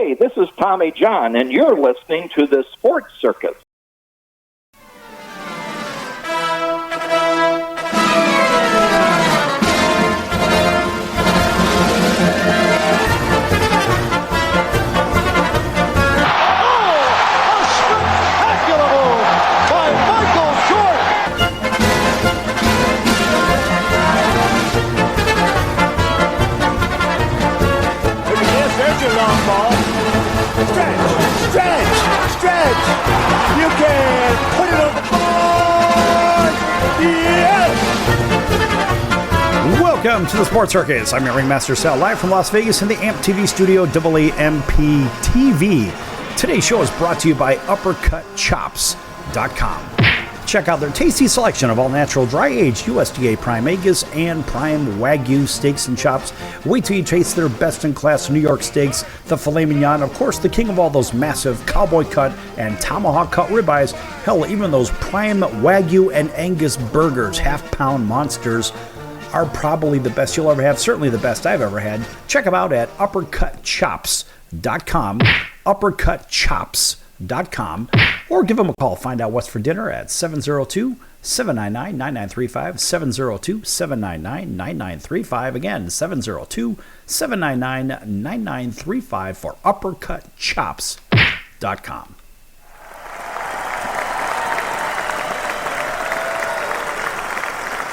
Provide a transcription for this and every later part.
Hey, this is Tommy John, and you're listening to the Sports Circus. Stretch! You can put it on the board! Yes! Welcome to the Sports Circus. I'm your Ringmaster Sal, live from Las Vegas in the AMP TV studio, AAMP TV. Today's show is brought to you by UppercutChops.com. Check out their tasty selection of all-natural, dry-aged USDA Prime Angus and Prime Wagyu steaks and chops. Wait till you taste their best-in-class New York steaks, the filet mignon, of course, the king of all those massive cowboy cut and tomahawk cut ribeyes. Hell, even those Prime Wagyu and Angus burgers, half-pound monsters, are probably the best you'll ever have, certainly the best I've ever had. Check them out at UppercutChops.com, UppercutChops.com, or give them a call. Find out what's for dinner at 702-799-9935, 702-799-9935. Again, 702-799-9935 for UppercutChops.com.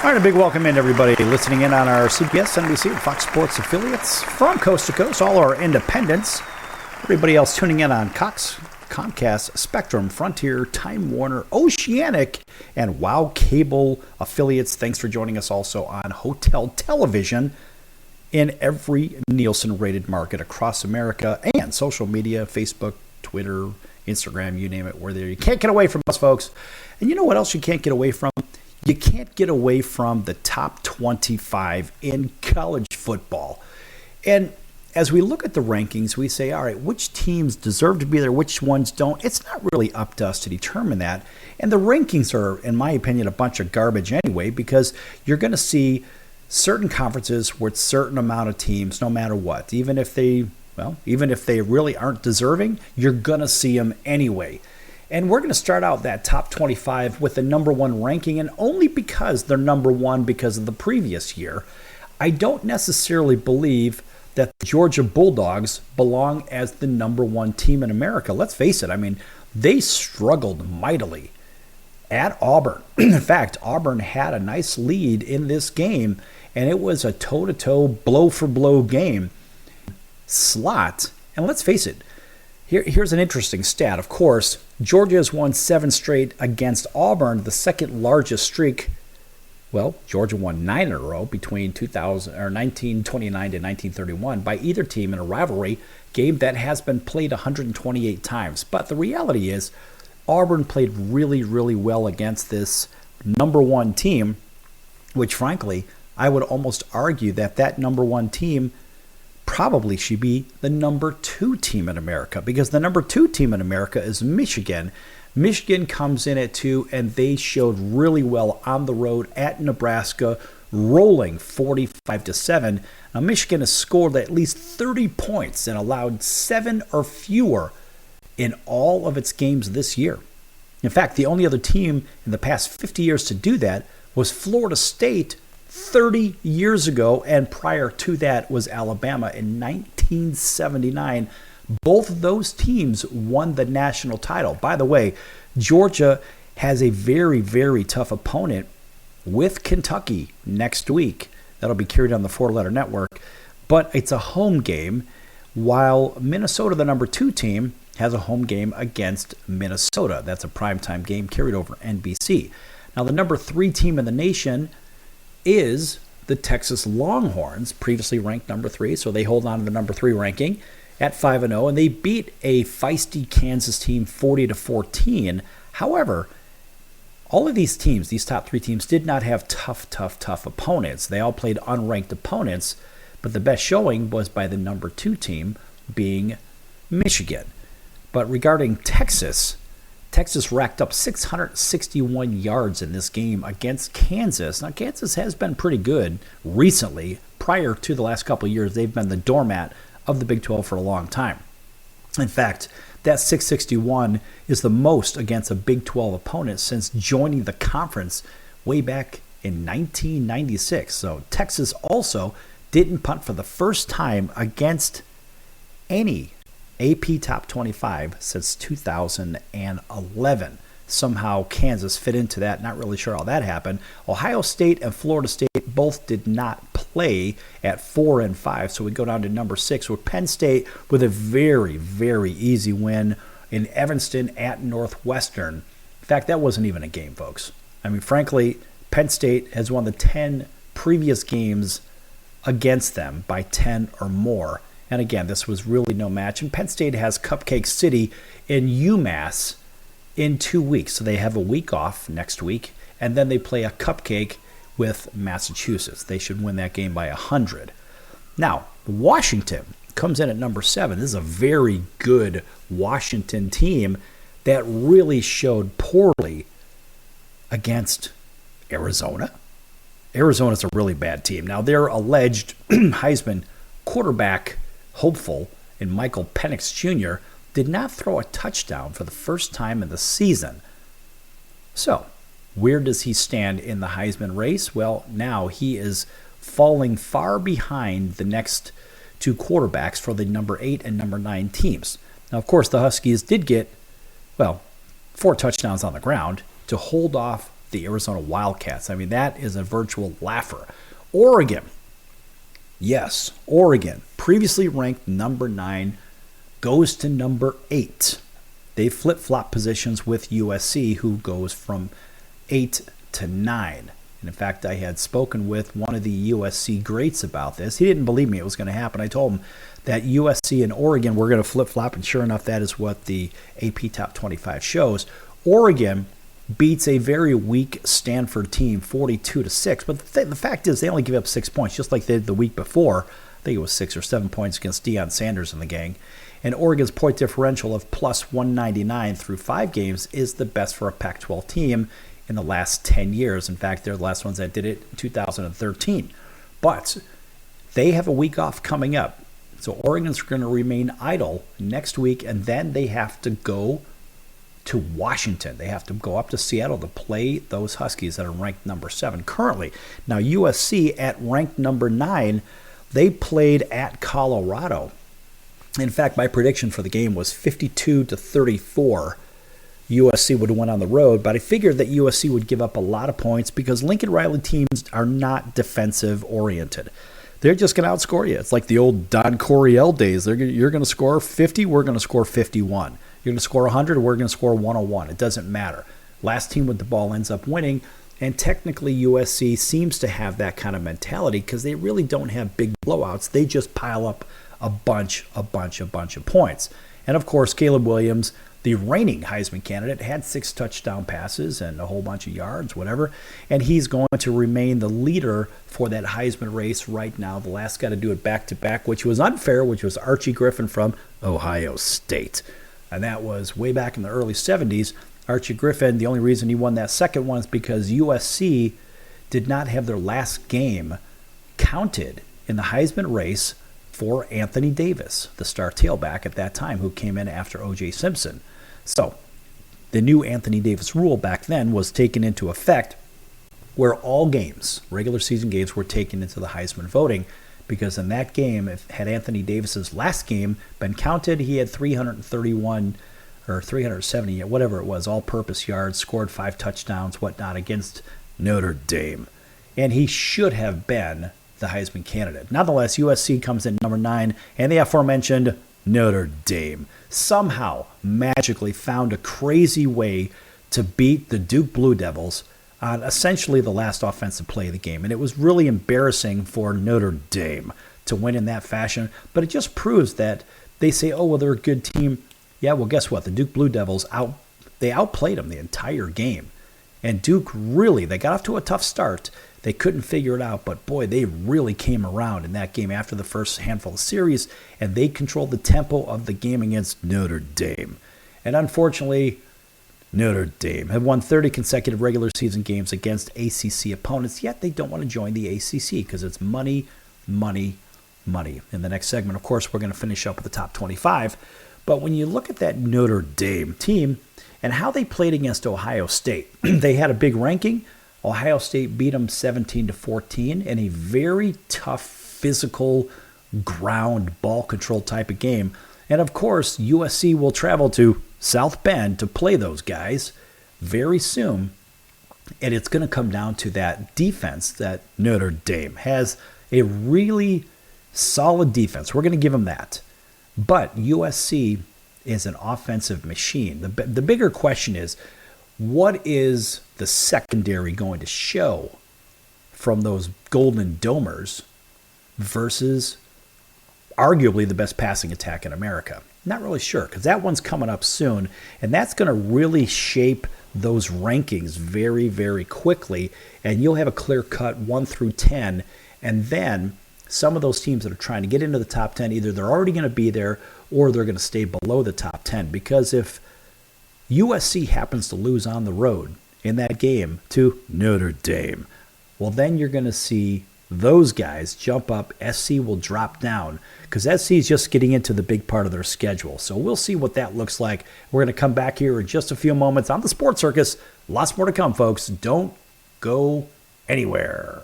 All right, a big welcome in, everybody listening in on our CBS, NBC, and Fox Sports affiliates from coast to coast, all our independents. Everybody else tuning in on Cox, Comcast, Spectrum, Frontier, Time Warner, Oceanic, and WOW Cable affiliates. Thanks for joining us also on Hotel Television in every Nielsen-rated market across America, and social media, Facebook, Twitter, Instagram, you name it, we're there. You can't get away from us, folks. And you know what else you can't get away from? You can't get away from the top 25 in college football. And as we look at the rankings, we say, all right, which teams deserve to be there, which ones don't? It's not really up to us to determine that. And the rankings are, in my opinion, a bunch of garbage anyway, because you're going to see certain conferences with certain amount of teams, no matter what. Even if they really aren't deserving, you're going to see them anyway. And we're going to start out that top 25 with the number one ranking, and only because they're number one because of the previous year. I don't necessarily believe that the Georgia Bulldogs belong as the number one team in America. Let's face it, I mean, they struggled mightily at Auburn. In fact, Auburn had a nice lead in this game, and it was a toe-to-toe, blow-for-blow game. Slot, and let's face it, here's an interesting stat. Of course, Georgia has won 7 straight against Auburn, the second largest streak. Well, Georgia won 9 in a row between 1929 to 1931 by either team in a rivalry game that has been played 128 times. But the reality is, Auburn played really, really well against this number one team, which frankly, I would almost argue that number one team probably should be the number 2 team in America, because the number 2 team in America is Michigan. Michigan comes in at 2, and they showed really well on the road at Nebraska, rolling 45-7. Now, Michigan has scored at least 30 points and allowed 7 or fewer in all of its games this year. In fact, the only other team in the past 50 years to do that was Florida State 30 years ago, and prior to that was Alabama in 1979. Both of those teams won the national title. By the way, Georgia has a very, very tough opponent with Kentucky next week. That'll be carried on the 4-letter network, but it's a home game, while Minnesota, the number 2 team, has a home game against Minnesota. That's a primetime game carried over NBC. Now, the number 3 team in the nation is the Texas Longhorns, previously ranked number 3, so they hold on to the number 3 ranking at 5-0, and they beat a feisty Kansas team 40-14. However, all of these teams, these top 3 teams, did not have tough opponents. They all played unranked opponents, but the best showing was by the number 2 team, being Michigan. But regarding Texas racked up 661 yards in this game against Kansas. Now, Kansas has been pretty good recently. Prior to the last couple of years, they've been the doormat of the Big 12 for a long time. In fact, that 661 is the most against a Big 12 opponent since joining the conference way back in 1996. So Texas also didn't punt for the first time against any AP Top 25 since 2011. Somehow Kansas fit into that. Not really sure how that happened. Ohio State and Florida State both did not play at 4 and 5, so we go down to number 6 with Penn State with a very, very easy win in Evanston at Northwestern. In fact, that wasn't even a game, folks. I mean, frankly, Penn State has won the 10 previous games against them by 10 or more. And again, this was really no match. And Penn State has Cupcake City in UMass in 2 weeks. So they have a week off next week, and then they play a cupcake with Massachusetts. They should win that game by 100. Now, Washington comes in at number 7. This is a very good Washington team that really showed poorly against Arizona. Arizona's a really bad team. Now, their alleged Heisman quarterback hopeful in Michael Penix Jr. did not throw a touchdown for the first time in the season. So, where does he stand in the Heisman race? Well, now he is falling far behind the next two quarterbacks for the number 8 and number 9 teams. Now, of course, the Huskies did get, 4 touchdowns on the ground to hold off the Arizona Wildcats. I mean, that is a virtual laugher. Oregon. Yes, Oregon, previously ranked number 9, goes to number 8. They flip-flop positions with USC, who goes from 8 to 9. And in fact, I had spoken with one of the USC greats about this. He didn't believe me it was going to happen. I told him that USC and Oregon were going to flip-flop, and sure enough, that is what the AP Top 25 shows. Oregon beats a very weak Stanford team 42-6, but the fact is they only give up 6 points, just like they did the week before. I think it was 6 or 7 points against Deion Sanders and the gang. And Oregon's point differential of plus 199 through 5 games is the best for a Pac-12 team in the last 10 years. In fact, they're the last ones that did it in 2013. But they have a week off coming up. So Oregon's going to remain idle next week, and then they have to go to Washington. They have to go up to Seattle to play those Huskies that are ranked number 7 currently. Now, USC at ranked number 9, they played at Colorado. In fact, my prediction for the game was 52-34. USC would have went on the road, but I figured that USC would give up a lot of points because Lincoln Riley teams are not defensive oriented. They're just going to outscore you. It's like the old Don Coryell days. You're going to score 50, we're going to score 51. You're going to score 100, we're going to score 101. It doesn't matter. Last team with the ball ends up winning, and technically USC seems to have that kind of mentality because they really don't have big blowouts. They just pile up a bunch of points. And of course, Caleb Williams, the reigning Heisman candidate, had 6 touchdown passes and a whole bunch of yards, whatever. And he's going to remain the leader for that Heisman race right now. The last guy to do it back-to-back, which was unfair, which was Archie Griffin from Ohio State. And that was way back in the early 70s. Archie Griffin, the only reason he won that second one is because USC did not have their last game counted in the Heisman race for Anthony Davis, the star tailback at that time, who came in after O.J. Simpson. So the new Anthony Davis rule back then was taken into effect where all games, regular season games, were taken into the Heisman voting, because in that game, had Anthony Davis's last game been counted, he had 331 or 370, whatever it was, all-purpose yards, scored 5 touchdowns, whatnot, against Notre Dame. And he should have been the Heisman candidate. Nonetheless, USC comes in number 9, and the aforementioned Notre Dame somehow magically found a crazy way to beat the Duke Blue Devils on essentially the last offensive play of the game. And it was really embarrassing for Notre Dame to win in that fashion, but it just proves that they say, oh, well, they're a good team. Yeah, well, guess what? The Duke Blue Devils, they outplayed them the entire game. And Duke really, they got off to a tough start. They couldn't figure it out, but boy, they really came around in that game after the first handful of series, and they controlled the tempo of the game against Notre Dame. And unfortunately, Notre Dame have won 30 consecutive regular season games against ACC opponents, yet they don't want to join the ACC because it's money, money, money. In the next segment, of course, we're going to finish up with the top 25. But when you look at that Notre Dame team and how they played against Ohio State, they had a big ranking. Ohio State beat them 17-14 in a very tough, physical, ground ball control type of game. And of course, USC will travel to South Bend to play those guys very soon. And it's going to come down to that defense that Notre Dame has, a really solid defense. We're going to give them that. But USC is an offensive machine. The bigger question is, what is the secondary going to show from those Golden Domers versus arguably the best passing attack in America? Not really sure, because that one's coming up soon, and that's going to really shape those rankings very, very quickly, and you'll have a clear-cut 1 through 10, and then some of those teams that are trying to get into the top 10, either they're already going to be there or they're going to stay below the top 10, because if USC happens to lose on the road in that game to Notre Dame, well, then you're going to see those guys jump up. SC will drop down because SC is just getting into the big part of their schedule. So we'll see what that looks like. We're going to come back here in just a few moments on the Sports Circus. Lots more to come, folks. Don't go anywhere.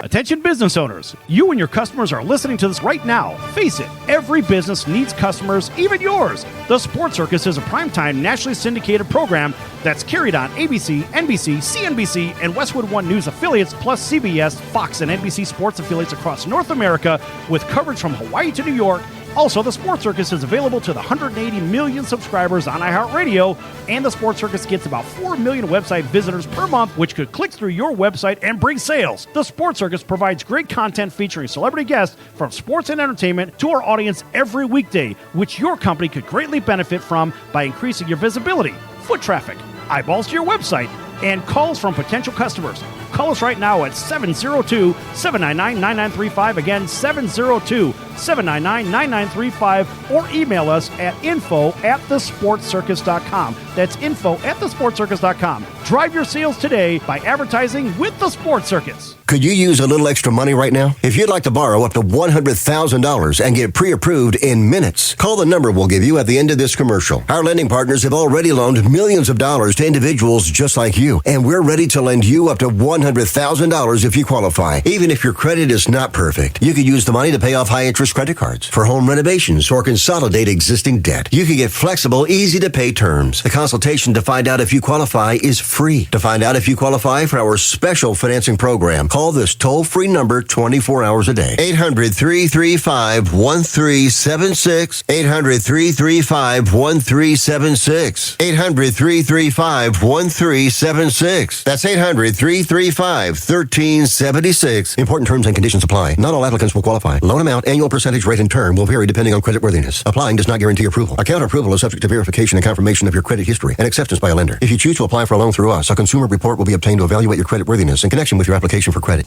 Attention business owners, you and your customers are listening to this right now. Face it, every business needs customers, even yours. The Sports Circus is a primetime nationally syndicated program that's carried on ABC, NBC, CNBC, and Westwood One News affiliates, plus CBS, Fox, and NBC sports affiliates across North America, with coverage from Hawaii to New York. Also, the Sports Circus is available to the 180 million subscribers on iHeartRadio, and the Sports Circus gets about 4 million website visitors per month, which could click through your website and bring sales. The Sports Circus provides great content featuring celebrity guests from sports and entertainment to our audience every weekday, which your company could greatly benefit from by increasing your visibility, foot traffic, eyeballs to your website, and calls from potential customers. Call us right now at 702-799-9935. Again, 702-799-9935. Or email us at info@thesportscircus.com. That's info@thesportscircus.com. Drive your sales today by advertising with the Sports Circus. Could you use a little extra money right now? If you'd like to borrow up to $100,000 and get pre-approved in minutes, call the number we'll give you at the end of this commercial. Our lending partners have already loaned millions of dollars to individuals just like you, and we're ready to lend you up to $100,000 if you qualify. Even if your credit is not perfect, you could use the money to pay off high-interest credit cards, for home renovations, or consolidate existing debt. You can get flexible, easy-to-pay terms. The consultation to find out if you qualify is free. To find out if you qualify for our special financing program, call this toll-free number 24 hours a day. 800-335-1376. 800-335-1376. 800-335-1376. That's 800-335-1376. Important terms and conditions apply. Not all applicants will qualify. Loan amount, annual percentage rate, and term will vary depending on creditworthiness. Applying does not guarantee approval. Account approval is subject to verification and confirmation of your credit history and acceptance by a lender. If you choose to apply for a loan through us, a consumer report will be obtained to evaluate your creditworthiness in connection with your application for credit.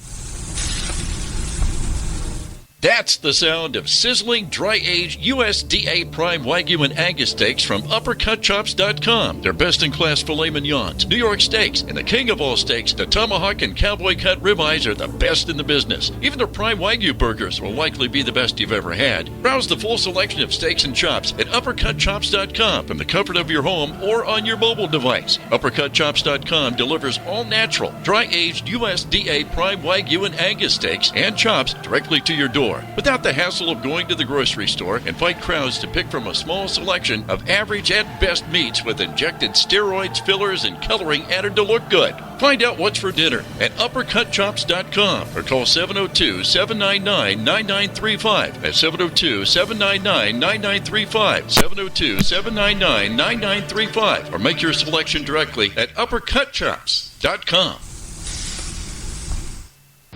That's the sound of sizzling, dry-aged USDA Prime Wagyu and Angus steaks from UpperCutChops.com. Their best-in-class filet mignons, New York steaks, and the king of all steaks, the tomahawk and cowboy cut ribeyes are the best in the business. Even their Prime Wagyu burgers will likely be the best you've ever had. Browse the full selection of steaks and chops at UpperCutChops.com from the comfort of your home or on your mobile device. UpperCutChops.com delivers all-natural, dry-aged USDA Prime Wagyu and Angus steaks and chops directly to your door, without the hassle of going to the grocery store and fight crowds to pick from a small selection of average and best meats with injected steroids, fillers, and coloring added to look good. Find out what's for dinner at UpperCutChops.com or call 702-799-9935. That's 702-799-9935. 702-799-9935. Or make your selection directly at UpperCutChops.com.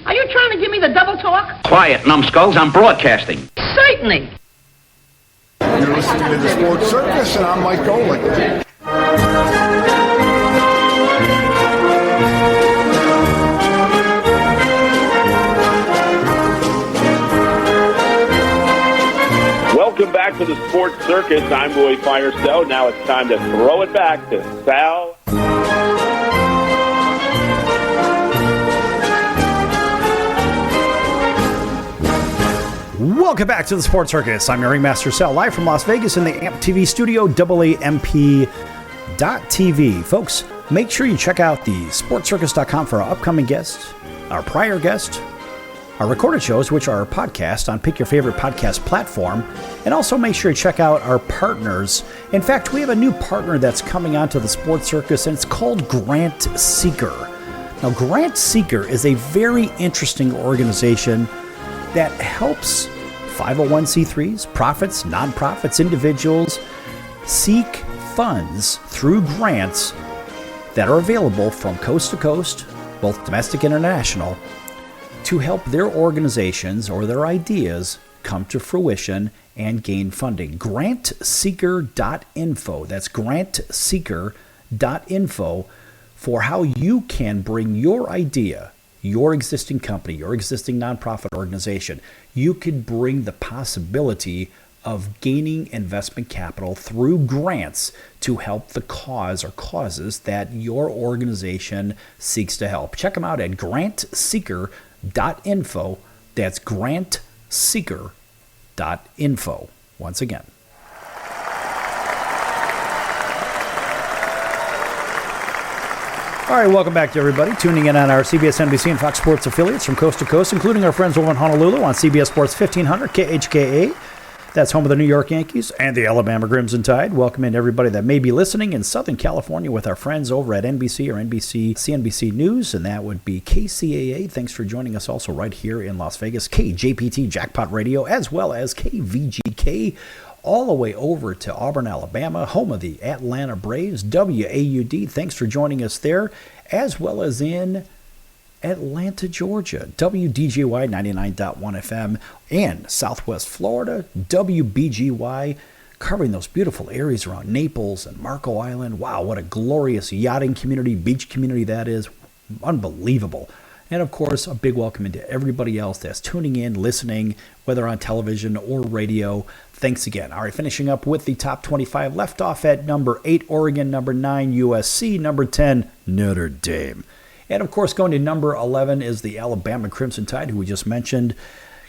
Are you trying to give me the double talk? Quiet, numbskulls. I'm broadcasting. Certainly. You're listening to the Sports Circus, and I'm Mike Golick. Welcome back to the Sports Circus. I'm Roy Firestone. Now it's time to throw it back to Sal. Welcome back to the Sports Circus. I'm your Ringmaster Sal, live from Las Vegas in the AMP TV studio, AAMP.TV. Folks, make sure you check out the sportscircus.com for our upcoming guests, our prior guest, our recorded shows, which are our podcast on Pick Your Favorite Podcast platform, and also make sure you check out our partners. In fact, we have a new partner that's coming onto the Sports Circus, and it's called Grant Seeker. Now, Grant Seeker is a very interesting organization that helps 501c3s, profits, nonprofits, individuals seek funds through grants that are available from coast to coast, both domestic and international, to help their organizations or their ideas come to fruition and gain funding. Grantseeker.info. That's grantseeker.info for how you can bring your idea, your existing company, your existing nonprofit organization. You could bring the possibility of gaining investment capital through grants to help the cause or causes that your organization seeks to help. Check them out at grantseeker.info. That's grantseeker.info. Once again. All right, welcome back to everybody tuning in on our CBS, NBC, and Fox Sports affiliates from coast to coast, including our friends over in Honolulu on CBS Sports 1500 KHKA. That's home of the New York Yankees and the Alabama Crimson Tide. Welcome in everybody that may be listening in Southern California with our friends over at NBC or NBC, CNBC News, and that would be KCAA. Thanks for joining us also right here in Las Vegas, KJPT Jackpot Radio, as well as KVGK, all the way over to Auburn, Alabama, home of the Atlanta Braves, WAUD. Thanks for joining us there, as well as in Atlanta, Georgia, WDJY 99.1 FM, and Southwest Florida, WBGY, covering those beautiful areas around Naples and Marco Island. Wow, what a glorious yachting community, beach community that is. Unbelievable. And of course, a big welcome into everybody else that's tuning in, listening, whether on television or radio. Thanks again. All right, finishing up with the top 25. Left off at number 8, Oregon, number 9, USC, number 10, Notre Dame. And of course, going to number 11 is the Alabama Crimson Tide, who we just mentioned,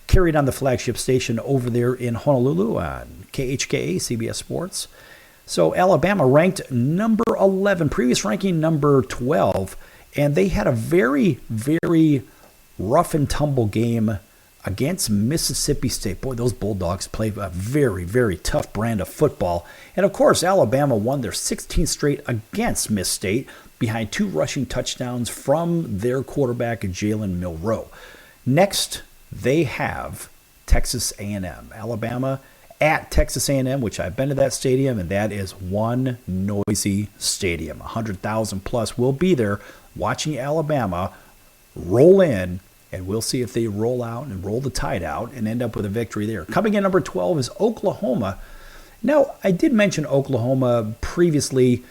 carried on the flagship station over there in Honolulu on KHKA, CBS Sports. So Alabama ranked number 11, previous ranking number 12, and they had a very, very rough and tumble game against Mississippi State. Boy, those Bulldogs play a very, very tough brand of football. And of course, Alabama won their 16th straight against Miss State behind 2 rushing touchdowns from their quarterback, Jalen Milroe. Next, they have Texas A&M. Alabama at Texas A&M, which I've been to that stadium, and that is one noisy stadium. 100,000 plus will be there watching Alabama roll in, and we'll see if they roll out and roll the Tide out and end up with a victory there. Coming in number 12 is Oklahoma. Now, I did mention Oklahoma previously,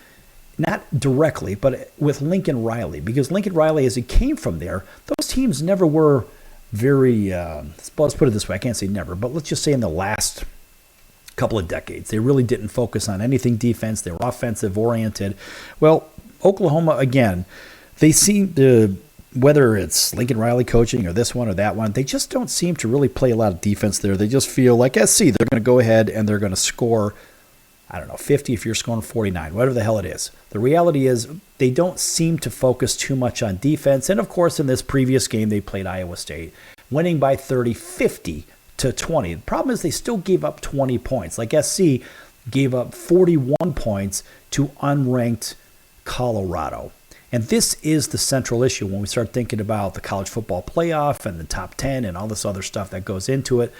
not directly, but with Lincoln Riley, because Lincoln Riley, as he came from there, those teams never were very, let's put it this way, I can't say never, but let's just say in the last couple of decades, they really didn't focus on anything defense. They were offensive oriented. Well, Oklahoma, again, they seem to, whether it's Lincoln Riley coaching or this one or that one, they just don't seem to really play a lot of defense there. They just feel like SC, they're going to go ahead and they're going to score, 50 if you're scoring 49, whatever the hell it is. The reality is they don't seem to focus too much on defense. And of course, in this previous game, they played Iowa State, winning by 50 to 20. The problem is they still gave up 20 points. Like SC gave up 41 points to unranked Colorado. And this is the central issue when we start thinking about the college football playoff and the top 10 and all this other stuff that goes into it.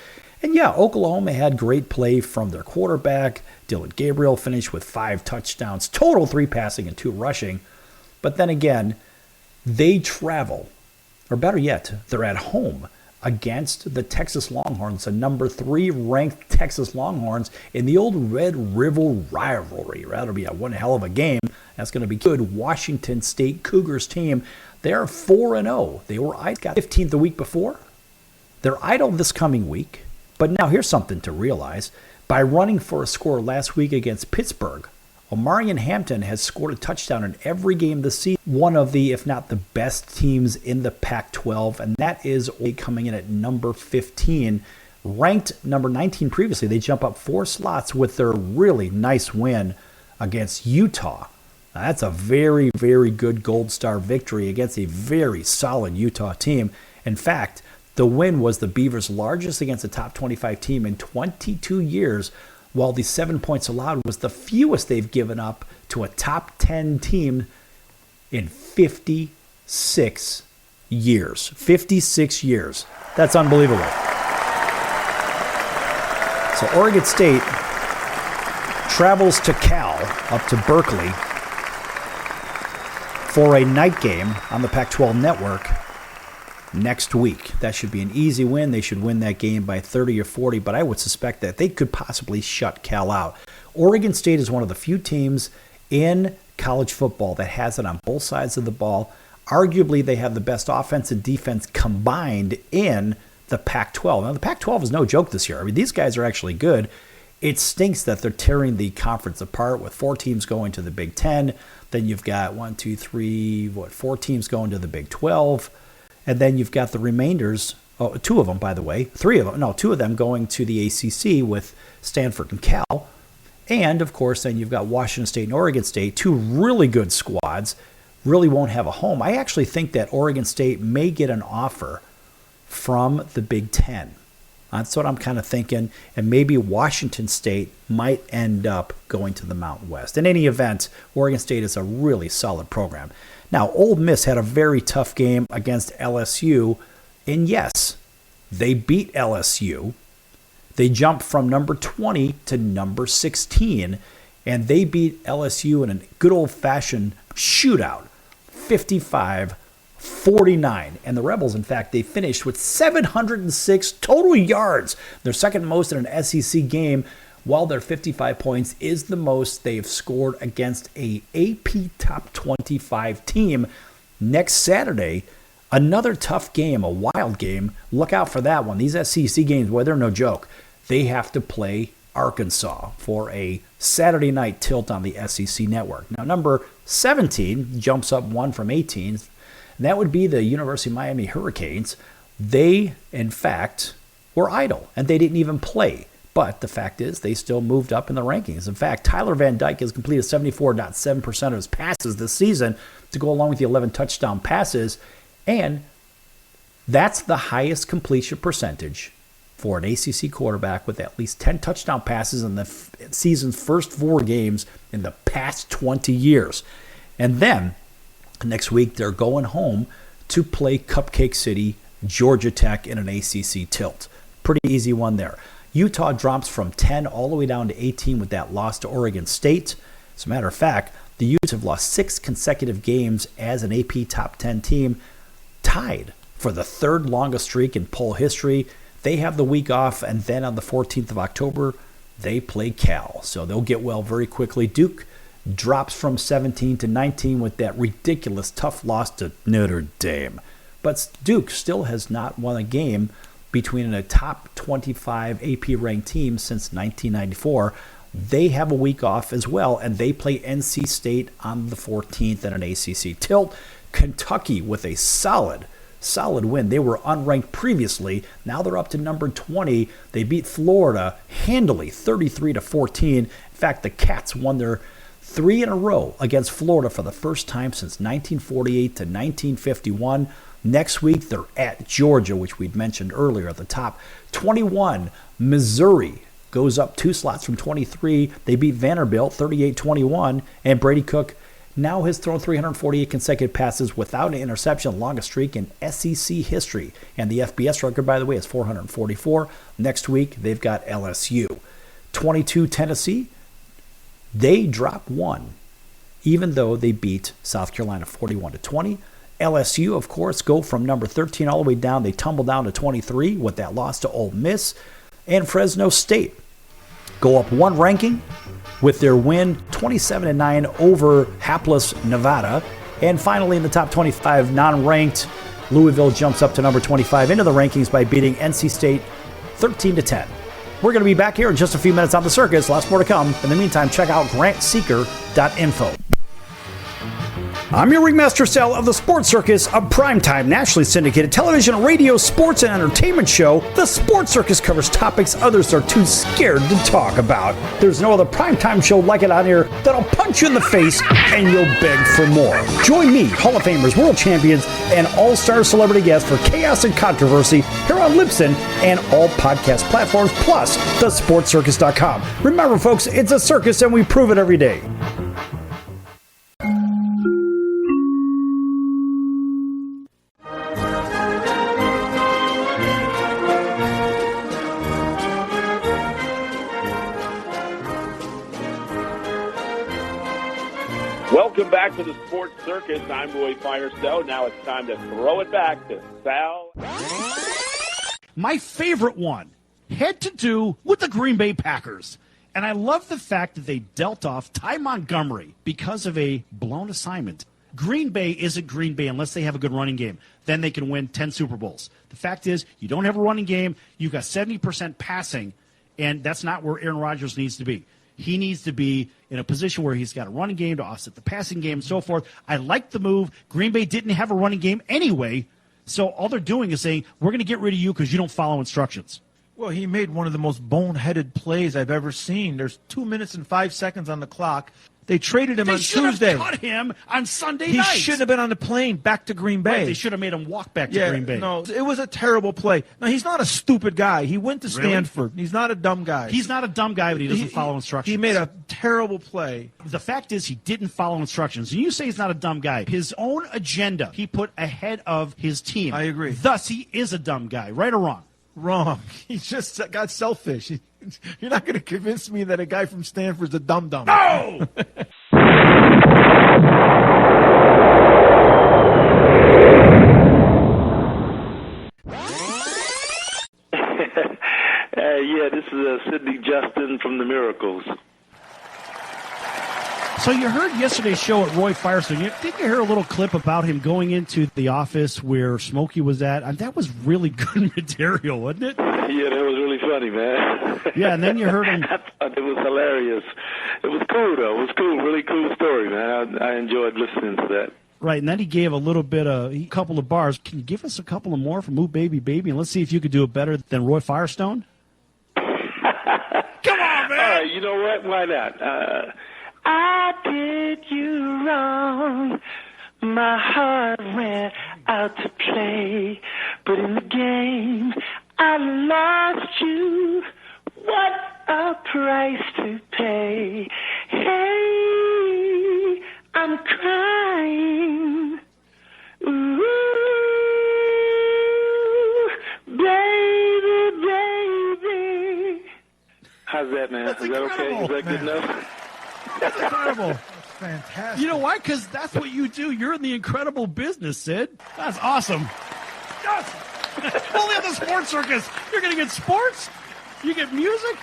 And yeah, Oklahoma had great play from their quarterback. Dylan Gabriel finished with 5 touchdowns, total 3 passing and 2 rushing. But then again, they travel, or better yet, they're at home against the Texas Longhorns, the number 3 ranked Texas Longhorns in the old Red River rivalry. That'll be one hell of a game. That's going to be good. Washington State Cougars team, they're 4-0. They were got 15th the week before. They're idle this coming week. But now here's something to realize. By running for a score last week against Pittsburgh, Omarion Hampton has scored a touchdown in every game this season. One of the, if not the best teams in the Pac-12, and that is coming in at number 15. Ranked number 19 previously, they jump up 4 slots with their really nice win against Utah. Now, that's a very, very good Gold Star victory against a very solid Utah team. In fact, the win was the Beavers' largest against a top 25 team in 22 years, while the 7 points allowed was the fewest they've given up to a top 10 team in 56 years. 56 years. That's unbelievable. So Oregon State travels to Cal, up to Berkeley, for a night game on the Pac-12 network next week. That should be an easy win. They should win that game by 30 or 40, but I would suspect that they could possibly shut Cal out. Oregon State is one of the few teams in college football that has it on both sides of the ball. Arguably, they have the best offense and defense combined in the Pac-12. Now, the Pac-12 is no joke this year. I mean, these guys are actually good. It stinks that they're tearing the conference apart with 4 teams going to the Big Ten. Then you've got 4 teams going to the Big 12. And then you've got the remainders, 2 of them, by the way, 2 of them going to the ACC with Stanford and Cal. And, of course, then you've got Washington State and Oregon State, 2 really good squads, really won't have a home. I actually think that Oregon State may get an offer from the Big Ten. That's what I'm kind of thinking. And maybe Washington State might end up going to the Mountain West. In any event, Oregon State is a really solid program. Now, Ole Miss had a very tough game against LSU, and yes, they beat LSU. They jumped from number 20 to number 16, and they beat LSU in a good old-fashioned shootout, 55-49. And the Rebels, in fact, they finished with 706 total yards, their second most in an SEC game, while their 55 points is the most they've scored against a AP top 25 team. Next Saturday, another tough game, a wild game. Look out for that one. These SEC games, well, they're no joke. They have to play Arkansas for a Saturday night tilt on the SEC network. Now, number 17 jumps up 1 from 18. That would be the University of Miami Hurricanes. They, in fact, were idle, and they didn't even play. But the fact is, they still moved up in the rankings. In fact, Tyler Van Dyke has completed 74.7% of his passes this season to go along with the 11 touchdown passes. And that's the highest completion percentage for an ACC quarterback with at least 10 touchdown passes in the season's first 4 games in the past 20 years. And then next week, they're going home to play Cupcake City, Georgia Tech in an ACC tilt. Pretty easy one there. Utah drops from 10 all the way down to 18 with that loss to Oregon State. As a matter of fact, the Utes have lost 6 consecutive games as an AP top 10 team, tied for the 3rd longest streak in poll history. They have the week off, and then on the 14th of October, they play Cal. So they'll get well very quickly. Duke drops from 17 to 19 with that ridiculous tough loss to Notre Dame. But Duke still has not won a game between a top 25 AP-ranked team since 1994. They have a week off as well, and they play NC State on the 14th in an ACC tilt. Kentucky with a solid win. They were unranked previously. Now they're up to number 20. They beat Florida handily, 33-14. In fact, the Cats won their 3 in a row against Florida for the first time since 1948 to 1951. Next week, they're at Georgia, which we'd mentioned earlier at the top. 21, Missouri goes up 2 slots from 23. They beat Vanderbilt 38-21, and Brady Cook now has thrown 348 consecutive passes without an interception, longest streak in SEC history. And the FBS record, by the way, is 444. Next week, they've got LSU. 22, Tennessee, they drop 1, even though they beat South Carolina 41-20. LSU, of course, go from number 13 all the way down. They tumble down to 23 with that loss to Ole Miss. And Fresno State go up one ranking with their win 27-9 over hapless Nevada. And finally, in the top 25, non-ranked, Louisville jumps up to number 25 into the rankings by beating NC State 13-10. We're going to be back here in just a few minutes on The Circus. Lots more to come. In the meantime, check out grantseeker.info. I'm your Ringmaster Sal of the Sports Circus, a primetime, nationally syndicated television, radio, sports, and entertainment show. The Sports Circus covers topics others are too scared to talk about. There's no other primetime show like it out here that'll punch you in the face and you'll beg for more. Join me, Hall of Famers, world champions, and all-star celebrity guests for chaos and controversy here on Libsyn and all podcast platforms, plus thesportscircus.com. Remember, folks, it's a circus and we prove it every day. Welcome back to the Sports Circus. I'm Roy Firestone. Now it's time to throw it back to Sal. My favorite one had to do with the Green Bay Packers. And I love the fact that they dealt off Ty Montgomery because of a blown assignment. Green Bay isn't Green Bay unless they have a good running game. Then they can win 10 Super Bowls. The fact is, you don't have a running game. You've got 70% passing, and that's not where Aaron Rodgers needs to be. He needs to be in a position where he's got a running game to offset the passing game and so forth. I like the move. Green Bay didn't have a running game anyway, so all they're doing is saying, we're going to get rid of you because you don't follow instructions. Well, he made one of the most boneheaded plays I've ever seen. There's 2 minutes and 5 seconds on the clock. They traded him on Tuesday. They should have cut him on Sunday night. He shouldn't have been on the plane back to Green Bay. Right, they should have made him walk back to Green Bay. No, it was a terrible play. Now, he's not a stupid guy. He went to Stanford. Really? He's not a dumb guy. He's not a dumb guy, but he doesn't follow instructions. He made a terrible play. The fact is he didn't follow instructions. And you say he's not a dumb guy. His own agenda he put ahead of his team. I agree. Thus, he is a dumb guy. Right or wrong? Wrong. He just got selfish. You're not going to convince me that a guy from Stanford's a dum-dum. No! Yeah, this is Sidney Justin from The Miracles. So you heard yesterday's show at Roy Firestone. Didn't you hear a little clip about him going into the office where Smokey was at? And that was really good material, wasn't it? Yeah, that was really funny, man. Yeah, and then you heard him. I thought it was hilarious. It was cool, though. It was cool. Really cool story, man. I enjoyed listening to that. Right, and then he gave a couple of bars. Can you give us a couple of more from Ooh Baby Baby? And let's see if you could do it better than Roy Firestone. Come on, man! All right, you know what? Why not? I did you wrong. My heart went out to play, but in the game I lost you. What a price to pay. Hey, I'm crying. Ooh, baby, baby. How's that, man? That's Is that okay? Is that good enough? That's incredible. That's fantastic. You know why? Because that's what you do. You're in the incredible business, Sid. That's awesome. Yes. Only on the Sports Circus. You're going to get sports. You get music.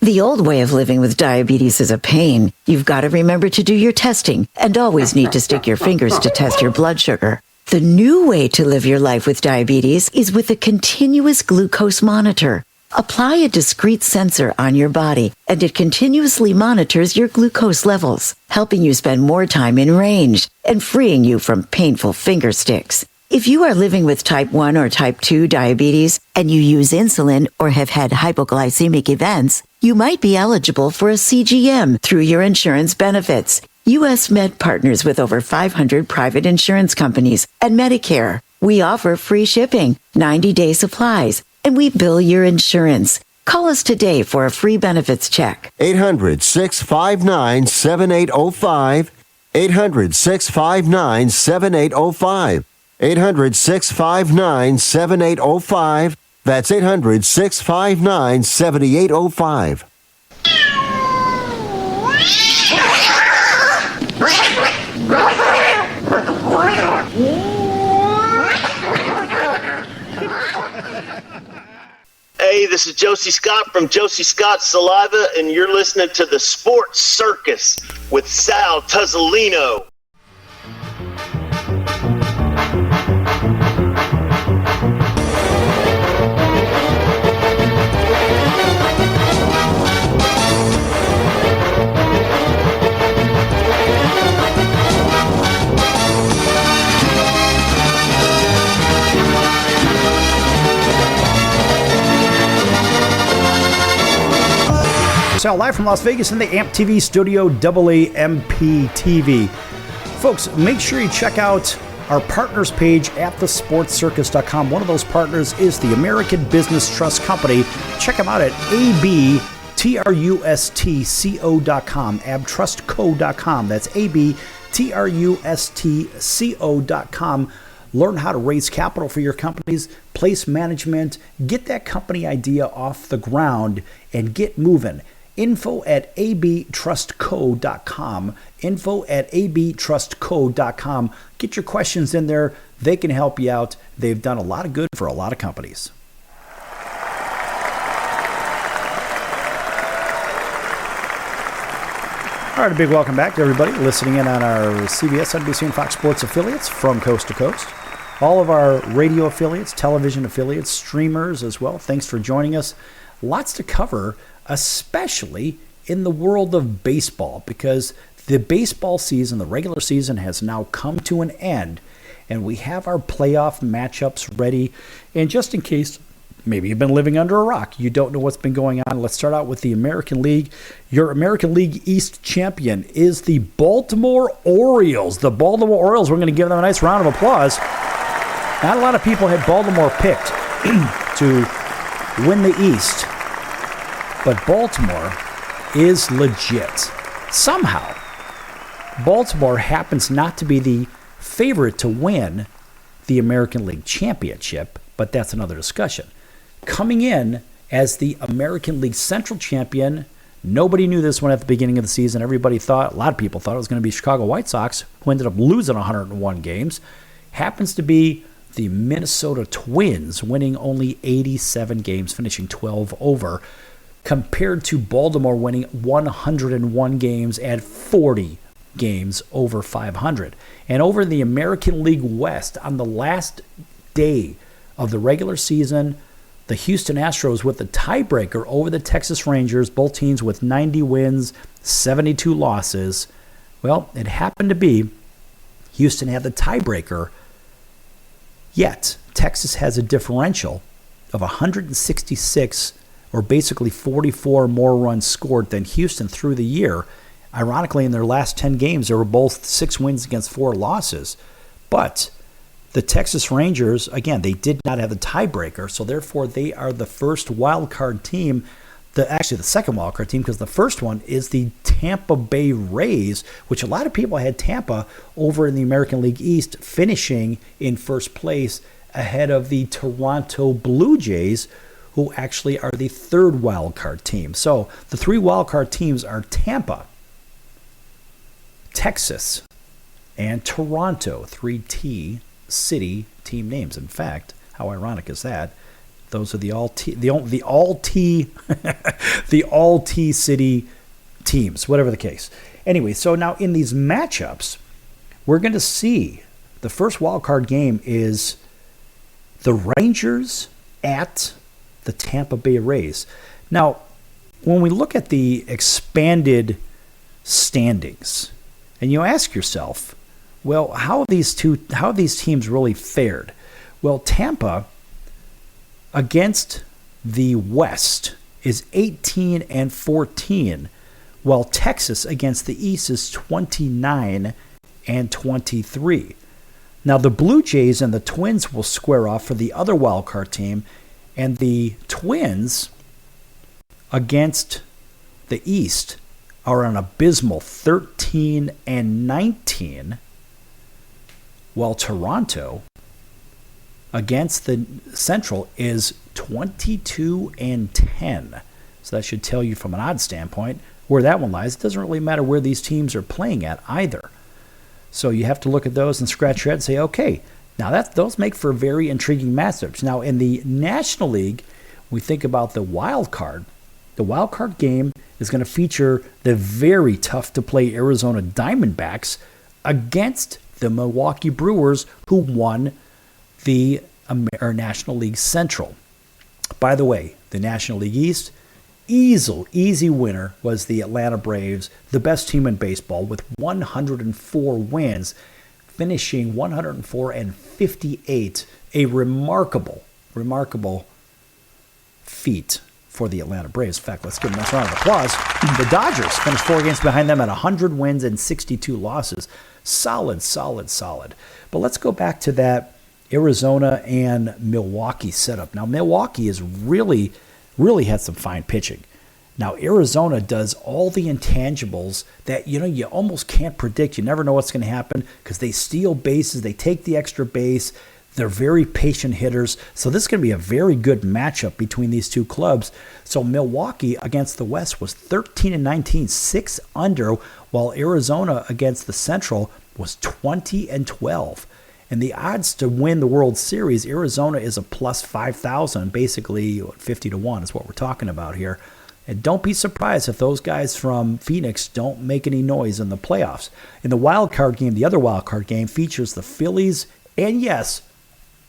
The old way of living with diabetes is a pain. You've got to remember to do your testing and always need to stick your fingers to test your blood sugar. The new way to live your life with diabetes is with a continuous glucose monitor. Apply a discrete sensor on your body, and it continuously monitors your glucose levels, helping you spend more time in range and freeing you from painful finger sticks. If you are living with type 1 or type 2 diabetes and you use insulin or have had hypoglycemic events, you might be eligible for a CGM through your insurance benefits. U.S. Med partners with over 500 private insurance companies and Medicare. We offer free shipping, 90-day supplies, and we bill your insurance. Call us today for a free benefits check. 800-659-7805. 800-659-7805. 800-659-7805. That's 800-659-7805. Hey, this is Josie Scott from Josie Scott Saliva, and you're listening to the Sports Circus with Sal Tuzzolino. Sal, live from Las Vegas in the AMP TV studio, AAMP TV. Folks, make sure you check out our partners page at thesportscircus.com. One of those partners is the American Business Trust Company. Check them out at abtrustco.com, abtrustco.com. That's abtrustco.com. Learn how to raise capital for your companies, place management, get that company idea off the ground, and get moving. Info at abtrustco.com. Info at abtrustco.com. Get your questions in there. They can help you out. They've done a lot of good for a lot of companies. All right, a big welcome back to everybody listening in on our CBS, NBC, and Fox Sports affiliates from coast to coast. All of our radio affiliates, television affiliates, streamers as well. Thanks for joining us. Lots to cover, especially in the world of baseball, because the baseball season, the regular season, has now come to an end, and we have our playoff matchups ready. And just in case maybe you've been living under a rock, you don't know what's been going on, let's start out with the American League. Your American League East champion is the Baltimore Orioles. The Baltimore Orioles, we're going to give them a nice round of applause. Not a lot of people had Baltimore picked to win the East, but Baltimore is legit. Somehow, Baltimore happens not to be the favorite to win the American League Championship, but that's another discussion. Coming in as the American League Central champion, nobody knew this one at the beginning of the season. Everybody thought, a lot of people thought it was going to be Chicago White Sox, who ended up losing 101 games. Happens to be the Minnesota Twins, winning only 87 games, finishing 12 over, compared to Baltimore winning 101 games and 40 games over 500. And over in the American League West, on the last day of the regular season, the Houston Astros with the tiebreaker over the Texas Rangers, both teams with 90 wins, 72 losses. Well, it happened to be Houston had the tiebreaker, yet Texas has a differential of 166, or basically 44 more runs scored than Houston through the year. Ironically, in their last 10 games, they were both 6 wins against 4 losses. But the Texas Rangers, again, they did not have the tiebreaker, so therefore they are the first wild card team, actually the second wild card team, because the first one is the Tampa Bay Rays, which a lot of people had Tampa over in the American League East, finishing in first place ahead of the Toronto Blue Jays, who actually are the third wild card team. So the 3 wild card teams are Tampa, Texas, and Toronto. 3 T city team names. In fact, how ironic is that? Those are the all T city teams, whatever the case. Anyway, so now in these matchups, we're going to see the first wild card game is the Rangers at the Tampa Bay Rays. Now, when we look at the expanded standings, and you ask yourself, well, how have these teams really fared? Well, Tampa against the West is 18-14, while Texas against the East is 29-23. Now, the Blue Jays and the Twins will square off for the other wild card team, and the Twins against the East are an abysmal 13-19, while Toronto against the Central is 22-10. So that should tell you from an odds standpoint where that one lies. It doesn't really matter where these teams are playing at either. So you have to look at those and scratch your head and say, okay, now those make for very intriguing matchups. Now in the National League, we think about the wild card game is going to feature the very tough-to-play Arizona Diamondbacks against the Milwaukee Brewers, who won the National League Central. By the way, the National League East, easy winner was the Atlanta Braves, the best team in baseball with 104 wins, finishing 104-58, a remarkable feat for the Atlanta Braves. In fact, let's give them a nice round of applause. The Dodgers finished 4 games behind them at 100 wins and 62 losses. Solid. But let's go back to that Arizona and Milwaukee setup. Now, Milwaukee has really had some fine pitching. Now, Arizona does all the intangibles that, you almost can't predict. You never know what's going to happen because they steal bases. They take the extra base. They're very patient hitters. So this is going to be a very good matchup between these two clubs. So Milwaukee against the West was 13-19, 6 under, while Arizona against the Central was 20-12. And the odds to win the World Series, Arizona is a plus 5,000, basically 50-1 is what we're talking about here. And don't be surprised if those guys from Phoenix don't make any noise in the playoffs. In the wild card game, the other wild card game features the Phillies and, yes,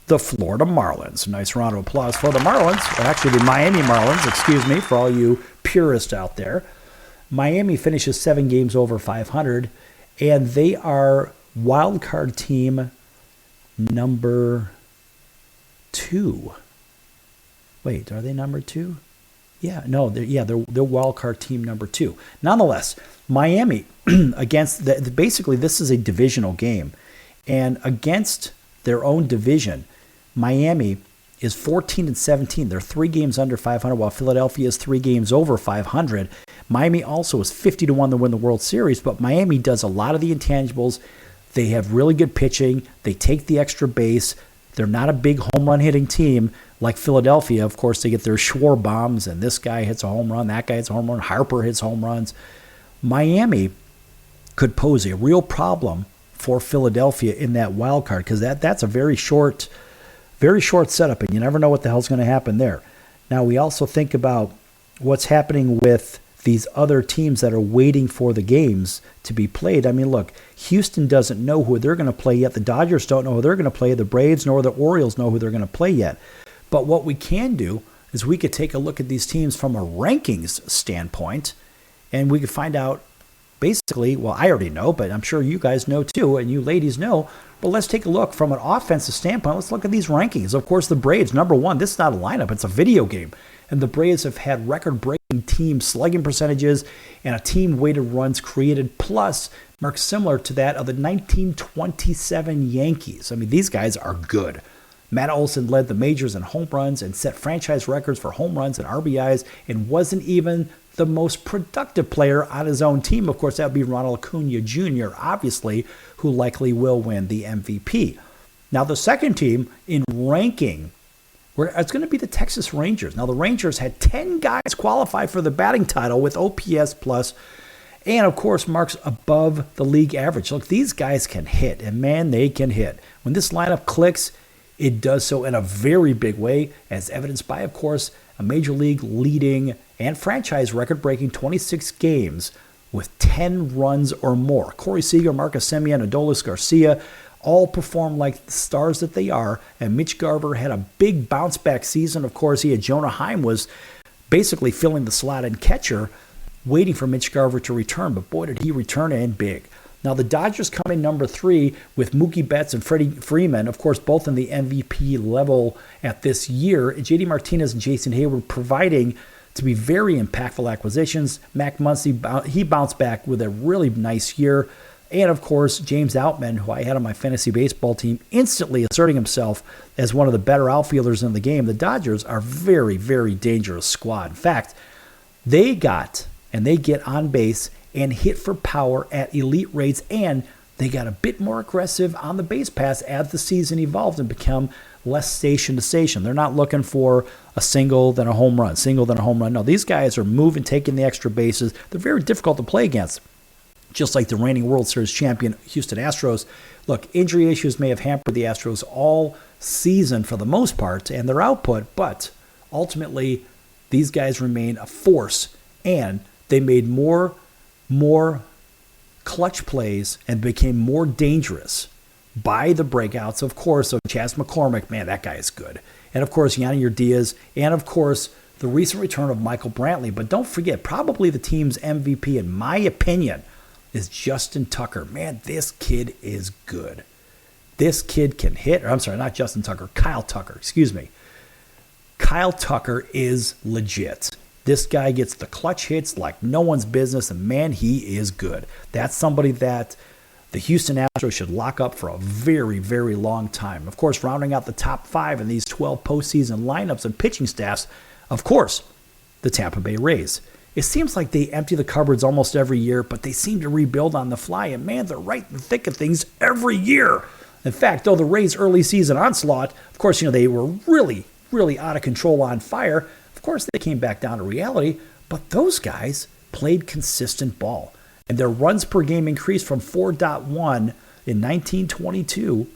the Florida Marlins. Nice round of applause for the Marlins, or actually the Miami Marlins, excuse me, for all you purists out there. Miami finishes 7 games over 500, and they are wild card team number 2. Wait, are they number 2? Yeah, no, they're wild card team number 2. Nonetheless, Miami against basically this is a divisional game, and against their own division, Miami is 14-17. They're 3 games under 500, while Philadelphia is 3 games over 500. Miami also is 50-1 to win the World Series, but Miami does a lot of the intangibles. They have really good pitching. They take the extra base. They're not a big home run hitting team like Philadelphia. Of course, they get their Schwarber bombs, and this guy hits a home run, that guy hits a home run, Harper hits home runs. Miami could pose a real problem for Philadelphia in that wild card because that's a very short setup, and you never know what the hell's going to happen there. Now, we also think about what's happening with these other teams that are waiting for the games to be played. I mean, look, Houston doesn't know who they're going to play yet. The Dodgers don't know who they're going to play. The Braves nor the Orioles know who they're going to play yet. But what we can do is we could take a look at these teams from a rankings standpoint, and we could find out basically, well, I already know, but I'm sure you guys know too, and you ladies know. But let's take a look from an offensive standpoint. Let's look at these rankings. Of course, the Braves, number 1, this is not a lineup, it's a video game. And the Braves have had record-breaking team slugging percentages and a team-weighted runs created, plus marks similar to that of the 1927 Yankees. I mean, these guys are good. Matt Olson led the majors in home runs and set franchise records for home runs and RBIs and wasn't even the most productive player on his own team. Of course, that would be Ronald Acuna Jr., obviously, who likely will win the MVP. Now, the second team in ranking, it's going to be the Texas Rangers. Now, the Rangers had 10 guys qualify for the batting title with OPS plus, and, of course, marks above the league average. Look, these guys can hit, and, man, they can hit. When this lineup clicks, it does so in a very big way, as evidenced by, of course, a major league leading and franchise record-breaking 26 games with 10 runs or more. Corey Seager, Marcus Semien, Adolis Garcia all performed like the stars that they are, and Mitch Garver had a big bounce-back season. Of course, he had Jonah Heim was basically filling the slot in catcher, waiting for Mitch Garver to return, but boy, did he return in big. Now, the Dodgers come in number 3 with Mookie Betts and Freddie Freeman, of course, both in the MVP level at this year. JD Martinez and Jason Hayward providing to be very impactful acquisitions. Mac Muncy, he bounced back with a really nice year. And, of course, James Outman, who I had on my fantasy baseball team, instantly asserting himself as one of the better outfielders in the game. The Dodgers are a very, very dangerous squad. In fact, they get on base and hit for power at elite rates, and they got a bit more aggressive on the base pass as the season evolved and become less station to station. They're not looking for a single, then a home run, single, then a home run. No, these guys are moving, taking the extra bases. They're very difficult to play against, just like the reigning World Series champion Houston Astros. Look, injury issues may have hampered the Astros all season for the most part and their output, but ultimately these guys remain a force, and they made more clutch plays and became more dangerous by the breakouts, of course, of Chas McCormick. Man, that guy is good. And, of course, Yanni Diaz, and, of course, the recent return of Michael Brantley. But don't forget, probably the team's MVP, in my opinion, is Justin Tucker. Man, this kid is good. This kid can hit. Or I'm sorry, not Justin Tucker. Kyle Tucker, excuse me. Kyle Tucker is legit. This guy gets the clutch hits like no one's business, and, man, he is good. That's somebody that the Houston Astros should lock up for a very, very long time. Of course, rounding out the top 5 in these 12 postseason lineups and pitching staffs, of course, the Tampa Bay Rays. It seems like they empty the cupboards almost every year, but they seem to rebuild on the fly, and, man, they're right in the thick of things every year. In fact, though the Rays' early season onslaught, of course, they were really, really out of control on fire. Of course, they came back down to reality, but those guys played consistent ball. And their runs per game increased from 4.1 in 2022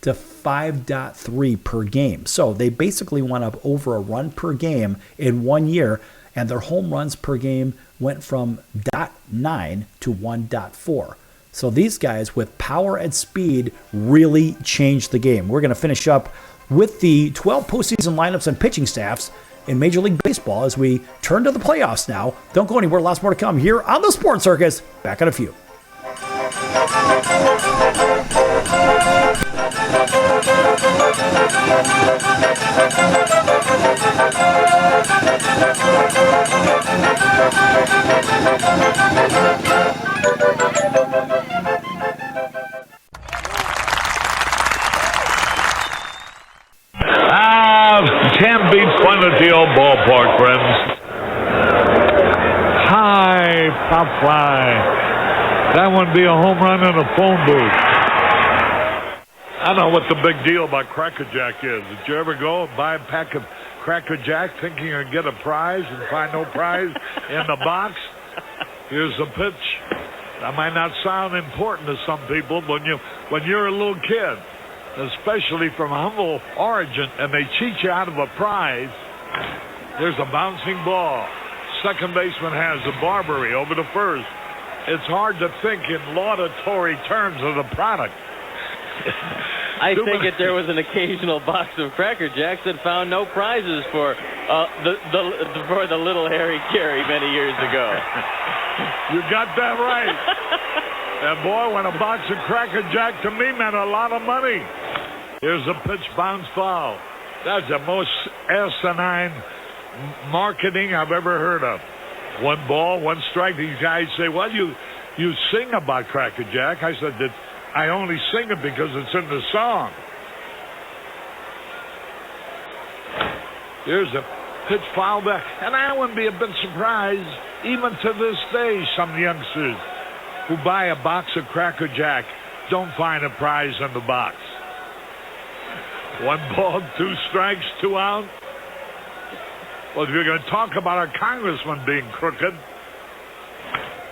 to 5.3 per game. So they basically went up over a run per game in 1 year, and their home runs per game went from 0.9 to 1.4. So these guys with power and speed really changed the game. We're going to finish up with the 12 postseason lineups and pitching staffs in Major League Baseball as we turn to the playoffs now. Don't go anywhere. Lots more to come here on the Sports Circus. Back in a few. Can't beat fun at the old ballpark, friends. High pop fly. That would be a home run in a phone booth. I don't know what the big deal about Cracker Jack is. Did you ever go and buy a pack of Cracker Jack thinking you'd get a prize and find no prize in the box? Here's the pitch. That might not sound important to some people, but when you're a little kid, especially from humble origin, and they cheat you out of a prize. There's a bouncing ball. Second baseman has the Barbary over to first. It's hard to think in laudatory terms of the product. I think if there was an occasional box of Cracker Jacks that found no prizes for the little Harry Carey many years ago. You got that right. And boy, when a box of Cracker Jack to me meant a lot of money. Here's a pitch, bounce foul. That's the most asinine marketing I've ever heard of. 1 ball, 1 strike. These guys say, well, you sing about Cracker Jack. I said that I only sing it because it's in the song. Here's a pitch, foul back. And I wouldn't be a bit surprised, even to this day, some youngsters who buy a box of Cracker Jack don't find a prize in the box. 1 ball, 2 strikes, 2 out. Well, if you're going to talk about our congressman being crooked,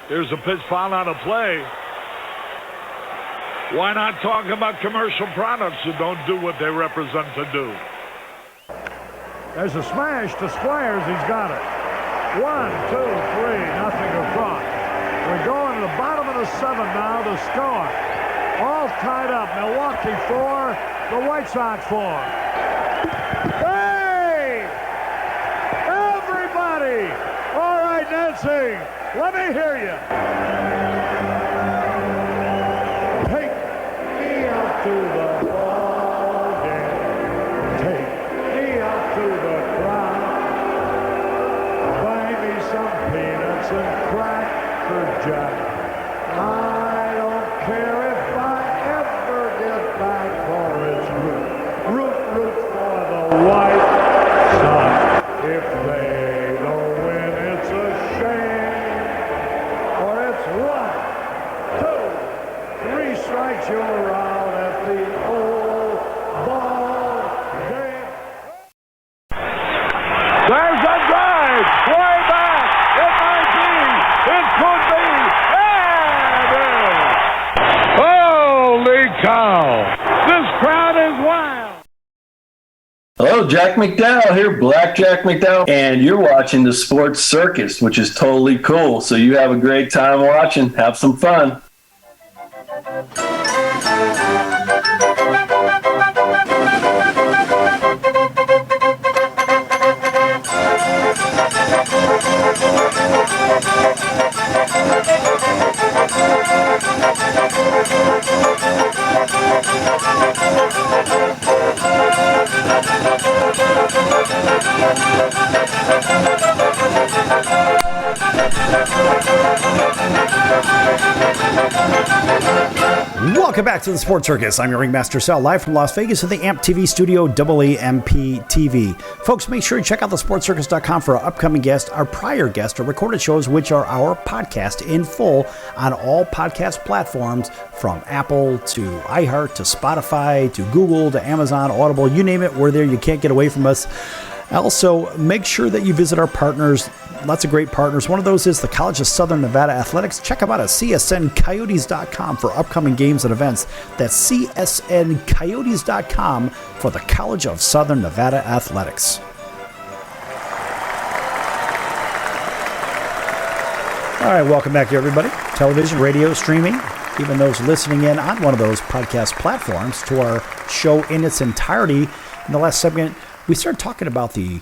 here's a pitch, foul out of play. Why not talk about commercial products that don't do what they represent to do? There's a smash to Squires. He's got it. 1, 2, 3, nothing across. We're going to the bottom of the 7th now to score. All tied up. Milwaukee 4, the White Sox 4. Hey! Everybody! All right, Nancy, let me hear you. Take me out to the ball game. Take me out to the crowd. Buy me some peanuts and Cracker Jack. I don't care if I ever get back for its root for the White Sox. If they don't win, it's a shame. Or it's 1, 2, 3 strikes, you're out at the old ball game. There's a drive, way back. It might be. It could be. Holy cow! This crowd is wild. Hello, Jack McDowell here, Black Jack McDowell, and you're watching the Sports Circus, which is totally cool. So you have a great time watching. Have some fun. Welcome back to the Sports Circus. I'm your Ringmaster Sal, live from Las Vegas at the AMP TV studio, AAMP TV. Folks, make sure you check out thesportscircus.com for our upcoming guests, our prior guests, our recorded shows, which are our podcast in full on all podcast platforms, from Apple to iHeart to Spotify to Google to Amazon, Audible, you name it, we're there. You can't get away from us. Also, make sure that you visit our partners. Lots of great partners. One of those is the College of Southern Nevada Athletics. Check them out at csncoyotes.com for upcoming games and events. That's csncoyotes.com for the College of Southern Nevada Athletics. All right, welcome back, everybody. Television, radio, streaming, even those listening in on one of those podcast platforms to our show in its entirety. In the last segment, we started talking about the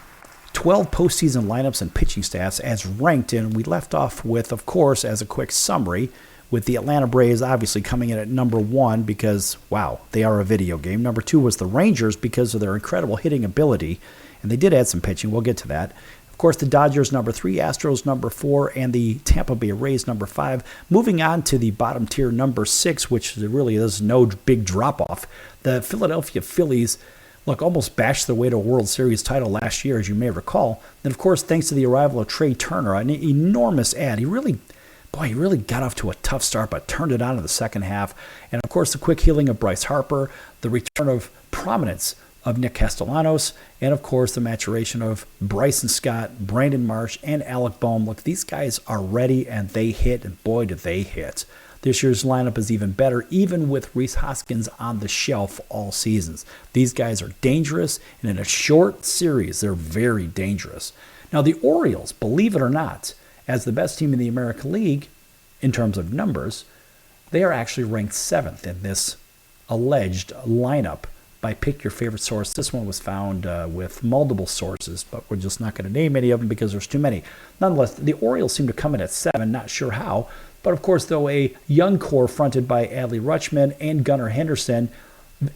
12 postseason lineups and pitching staffs as ranked, and we left off with, of course, as a quick summary, with the Atlanta Braves obviously coming in at number 1 because, wow, they are a video game. Number 2 was the Rangers because of their incredible hitting ability, and they did add some pitching. We'll get to that. Of course, the Dodgers number 3, Astros number 4, and the Tampa Bay Rays number 5. Moving on to the bottom tier number 6, which really is no big drop-off. The Philadelphia Phillies, look, almost bashed their way to a World Series title last year, as you may recall. Then, of course, thanks to the arrival of Trey Turner, an enormous ad. He really got off to a tough start, but turned it on in the second half. And, of course, the quick healing of Bryce Harper, the return of prominence of Nick Castellanos, and, of course, the maturation of Bryson Scott, Brandon Marsh, and Alec Boehm. Look, these guys are ready, and they hit, and boy, do they hit. This year's lineup is even better, even with Rhys Hoskins on the shelf all seasons. These guys are dangerous, and in a short series, they're very dangerous. Now, the Orioles, believe it or not, as the best team in the American League, in terms of numbers, they are actually ranked 7th in this alleged lineup by Pick Your Favorite Source. This one was found with multiple sources, but we're just not going to name any of them because there's too many. Nonetheless, the Orioles seem to come in at 7, not sure how. But, of course, though, a young core fronted by Adley Rutschman and Gunnar Henderson,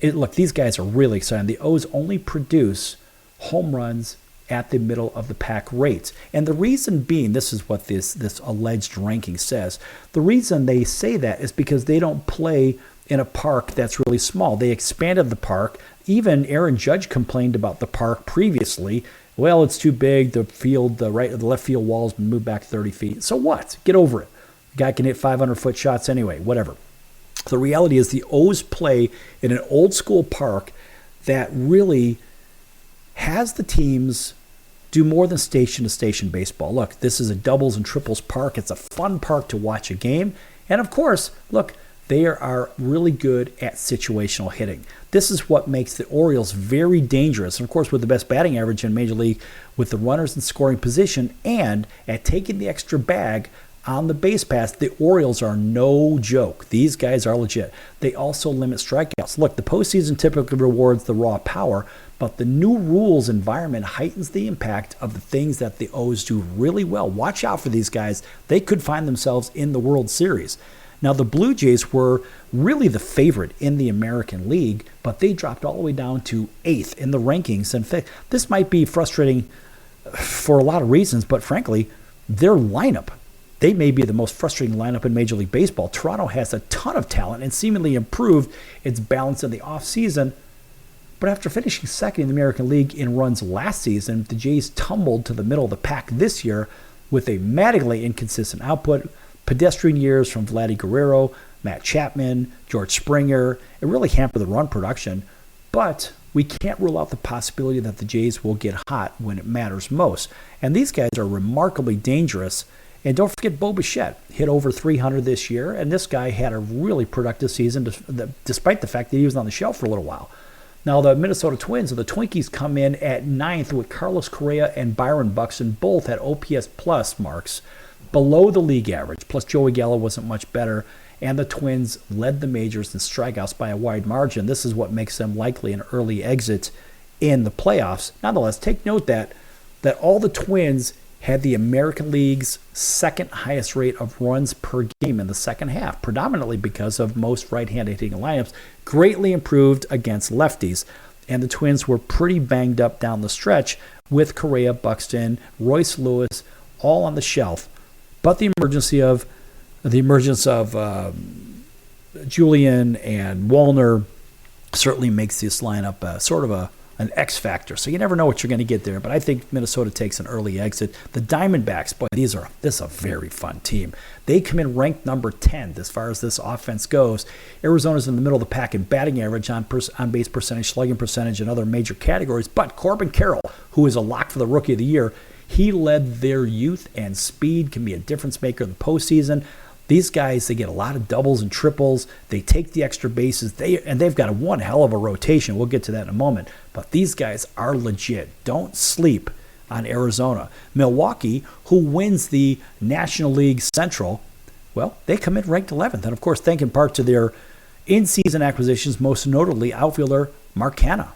look, these guys are really exciting. The O's only produce home runs at the middle of the pack rates. And the reason being, this is what this alleged ranking says, the reason they say that is because they don't play in a park that's really small. They expanded the park. Even Aaron Judge complained about the park previously. Well, it's too big. The left field wall's been moved back 30 feet. So what? Get over it. Guy can hit 500-foot shots anyway, whatever. The reality is the O's play in an old-school park that really has the teams do more than station-to-station baseball. Look, this is a doubles and triples park. It's a fun park to watch a game. And, of course, look, they are really good at situational hitting. This is what makes the Orioles very dangerous. And, of course, with the best batting average in Major League, with the runners in scoring position, and at taking the extra bag on the base pass, the Orioles are no joke. These guys are legit. They also limit strikeouts. Look, the postseason typically rewards the raw power, but the new rules environment heightens the impact of the things that the O's do really well. Watch out for these guys. They could find themselves in the World Series. Now, the Blue Jays were really the favorite in the American League, but they dropped all the way down to 8th in the rankings. In fact, this might be frustrating for a lot of reasons, but frankly, their lineup, they may be the most frustrating lineup in Major League Baseball. Toronto has a ton of talent and seemingly improved its balance in the offseason. But after finishing second in the American League in runs last season, the Jays tumbled to the middle of the pack this year with a maddeningly inconsistent output. Pedestrian years from Vladdy Guerrero, Matt Chapman, George Springer. It really hampered the run production. But we can't rule out the possibility that the Jays will get hot when it matters most. And these guys are remarkably dangerous. And don't forget Bo Bichette hit over 300 this year, and this guy had a really productive season despite the fact that he was on the shelf for a little while. Now, the Minnesota Twins, or the Twinkies, come in at 9th with Carlos Correa and Byron Buxton, both at OPS plus marks, below the league average. Plus, Joey Gallo wasn't much better, and the Twins led the majors in strikeouts by a wide margin. This is what makes them likely an early exit in the playoffs. Nonetheless, take note that all the Twins had the American League's second highest rate of runs per game in the second half, predominantly because of most right-handed hitting lineups greatly improved against lefties. And the Twins were pretty banged up down the stretch with Correa, Buxton, Royce Lewis, all on the shelf. But the emergence of Julian and Wallner certainly makes this lineup sort of an X factor. So you never know what you're going to get there. But I think Minnesota takes an early exit. The Diamondbacks, boy, this is a very fun team. They come in ranked number 10 as far as this offense goes. Arizona's in the middle of the pack in batting average, on base percentage, slugging percentage, and other major categories. But Corbin Carroll, who is a lock for the Rookie of the Year, he led their youth and speed, can be a difference maker in the postseason. These guys, they get a lot of doubles and triples. They take the extra bases. They've got one hell of a rotation. We'll get to that in a moment. But these guys are legit. Don't sleep on Arizona. Milwaukee, who wins the National League Central, well, they come in ranked 11th. And, of course, thanks in part to their in-season acquisitions, most notably outfielder Mark Canha.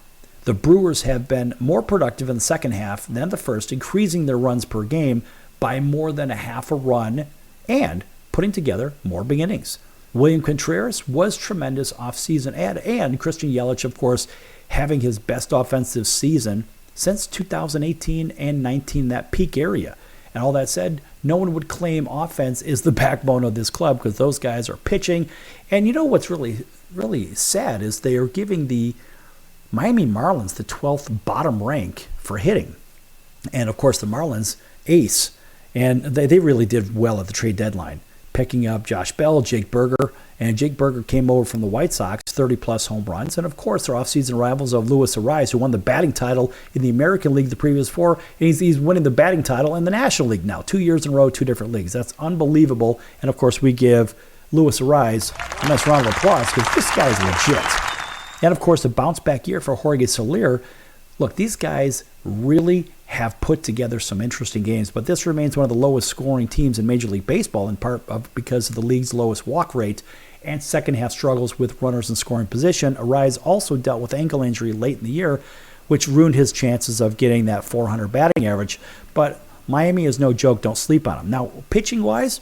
The Brewers have been more productive in the second half than the first, increasing their runs per game by more than a half a run and putting together more big innings. William Contreras was tremendous offseason, and Christian Yelich, of course, having his best offensive season since 2018 and 19, that peak area. And all that said, no one would claim offense is the backbone of this club because those guys are pitching. And you know what's really, really sad is they are giving the Miami Marlins the 12th bottom rank for hitting. And, of course, the Marlins ace. And they really did well at the trade deadline, picking up Josh Bell, Jake Berger, and Jake Berger came over from the White Sox, 30-plus home runs, and of course their offseason rivals of Luis Arraez, who won the batting title in the American League the previous 4, and he's winning the batting title in the National League now, 2 years in a row, 2 different leagues. That's unbelievable, and of course we give Luis Arraez a nice round of applause because this guy is legit. And of course a bounce-back year for Jorge Soler. Look, these guys really have put together some interesting games, but this remains one of the lowest scoring teams in Major League Baseball, in part because of the league's lowest walk rate and second half struggles with runners in scoring position. Arraez also dealt with ankle injury late in the year, which ruined his chances of getting that 400 batting average. But Miami is no joke. Don't sleep on them. Now, pitching-wise,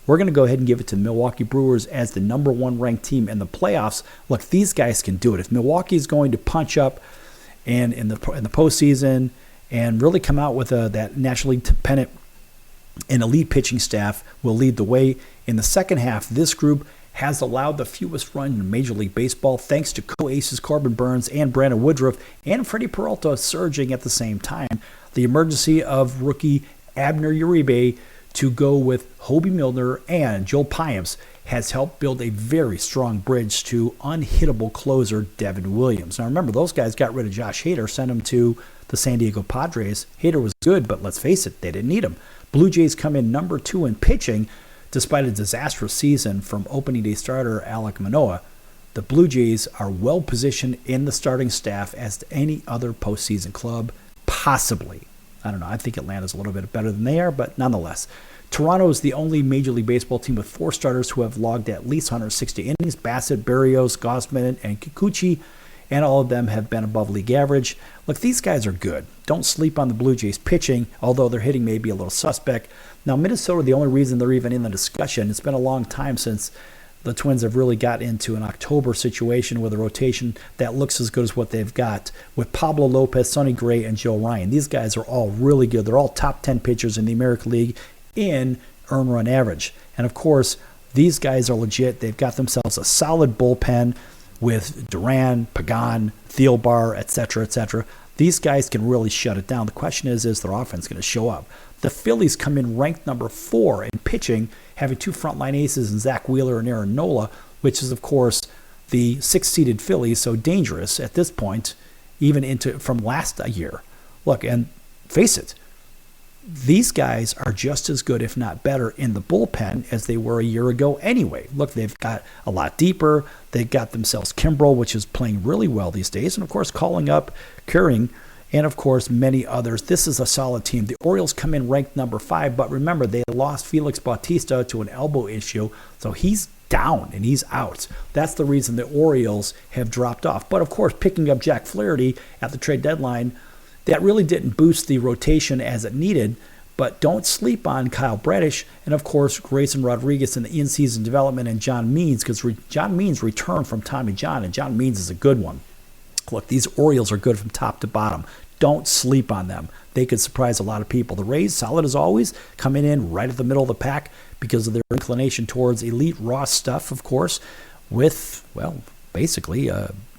we're going to go ahead and give it to Milwaukee Brewers as the number 1 ranked team in the playoffs. Look, these guys can do it. If Milwaukee is going to punch up and in the postseason and really come out with that National League pennant and elite pitching staff, will lead the way. In the second half, this group has allowed the fewest runs in Major League Baseball thanks to co-aces Corbin Burns and Brandon Woodruff and Freddie Peralta surging at the same time. The emergency of rookie Abner Uribe to go with Hobie Milner and Joel Payamps has helped build a very strong bridge to unhittable closer Devin Williams. Now remember, those guys got rid of Josh Hader, sent him to the San Diego Padres. Hader was good, but let's face it, they didn't need him. Blue Jays come in number 2 in pitching despite a disastrous season from opening day starter Alek Manoah. The Blue Jays are well positioned in the starting staff as any other postseason club, possibly. I don't know. I think Atlanta's a little bit better than they are, but nonetheless. Toronto is the only Major League Baseball team with 4 starters who have logged at least 160 innings. Bassett, Berrios, Gausman, and Kikuchi, and all of them have been above league average. Look, these guys are good. Don't sleep on the Blue Jays pitching, although their hitting may be a little suspect. Now, Minnesota, the only reason they're even in the discussion, it's been a long time since the Twins have really got into an October situation with a rotation that looks as good as what they've got with Pablo Lopez, Sonny Gray, and Joe Ryan. These guys are all really good. They're all top 10 pitchers in the American League in earned run average. And, of course, these guys are legit. They've got themselves a solid bullpen with Duran, Pagan, Thielbar, etc., etc. These guys can really shut it down. The question is their offense going to show up? The Phillies come in ranked number 4 in pitching, having 2 frontline aces in Zach Wheeler and Aaron Nola, which is, of course, the 6th-seeded Phillies, so dangerous at this point, even from last year. Look, and face it, these guys are just as good, if not better, in the bullpen as they were a year ago anyway. Look, they've got a lot deeper. They've got themselves Kimbrel, which is playing really well these days, and of course calling up Keuring, and of course many others. This is a solid team. The Orioles come in ranked number 5, but remember, they lost Felix Bautista to an elbow issue, so he's down and he's out. That's the reason the Orioles have dropped off. But of course, picking up Jack Flaherty at the trade deadline, that really didn't boost the rotation as it needed. But don't sleep on Kyle Bradish and, of course, Grayson Rodriguez in the in-season development and John Means, because John Means returned from Tommy John, and John Means is a good one. Look, these Orioles are good from top to bottom. Don't sleep on them. They could surprise a lot of people. The Rays, solid as always, coming in right at the middle of the pack because of their inclination towards elite raw stuff, of course, with, well, basically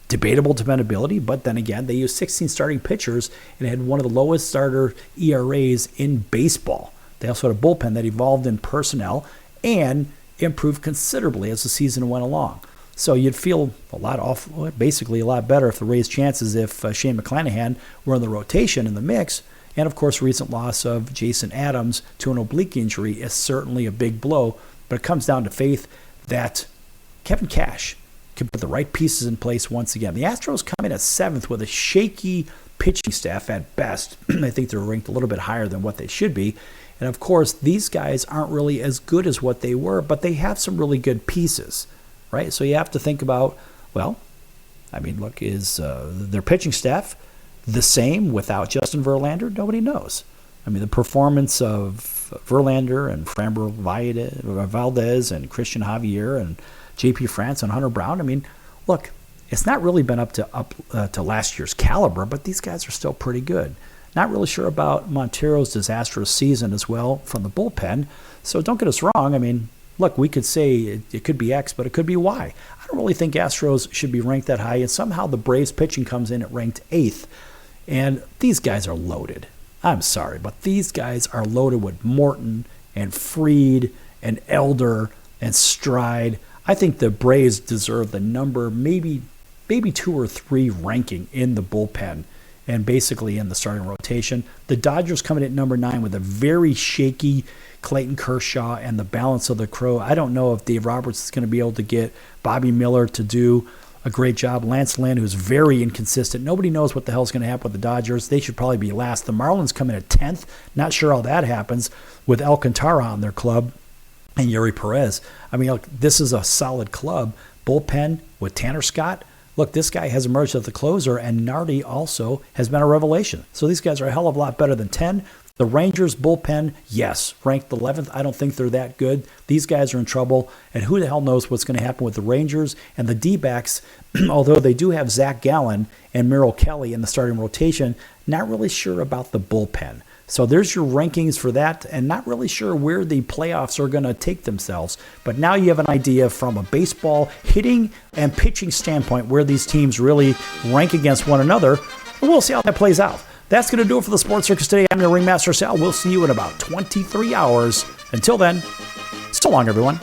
debatable dependability, but then again, they used 16 starting pitchers and had one of the lowest starter ERAs in baseball. They also had a bullpen that evolved in personnel and improved considerably as the season went along. So you'd feel basically a lot better if the Rays' chances if Shane McClanahan were in the rotation in the mix. And of course, recent loss of Jason Adams to an oblique injury is certainly a big blow, but it comes down to faith that Kevin Cash can put the right pieces in place once again. The Astros come in at 7th with a shaky pitching staff at best. I think they're ranked a little bit higher than what they should be. And of course, these guys aren't really as good as what they were, but they have some really good pieces, right? So you have to think about, well, I mean, look, is their pitching staff the same without Justin Verlander? Nobody knows. I mean, the performance of Verlander and Framber Valdez and Christian Javier and J.P. France and Hunter Brown, I mean, look, it's not really been up to last year's caliber, but these guys are still pretty good. Not really sure about Montero's disastrous season as well from the bullpen, so don't get us wrong. I mean, look, we could say it could be X, but it could be Y. I don't really think Astros should be ranked that high, and somehow the Braves pitching comes in at ranked 8th, and these guys are loaded. I'm sorry, but these guys are loaded with Morton and Fried and Elder and Stride. I think the Braves deserve the number, maybe 2 or 3 ranking in the bullpen and basically in the starting rotation. The Dodgers coming at number 9 with a very shaky Clayton Kershaw and the balance of the crew. I don't know if Dave Roberts is going to be able to get Bobby Miller to do a great job. Lance Lynn, who's very inconsistent. Nobody knows what the hell's going to happen with the Dodgers. They should probably be last. The Marlins come in at 10th. Not sure how that happens with Alcantara on their club and Yuri Perez. I mean, look, this is a solid club. Bullpen with Tanner Scott. Look, this guy has emerged as the closer, and Nardi also has been a revelation. So these guys are a hell of a lot better than 10. The Rangers bullpen, yes, ranked 11th. I don't think they're that good. These guys are in trouble, and who the hell knows what's going to happen with the Rangers and the D-backs, although they do have Zach Gallen and Merrill Kelly in the starting rotation. Not really sure about the bullpen. So there's your rankings for that, and not really sure where the playoffs are going to take themselves. But now you have an idea from a baseball hitting and pitching standpoint where these teams really rank against one another, and we'll see how that plays out. That's going to do it for the Sports Circus today. I'm your Ringmaster Sal. We'll see you in about 23 hours. Until then, so long, everyone.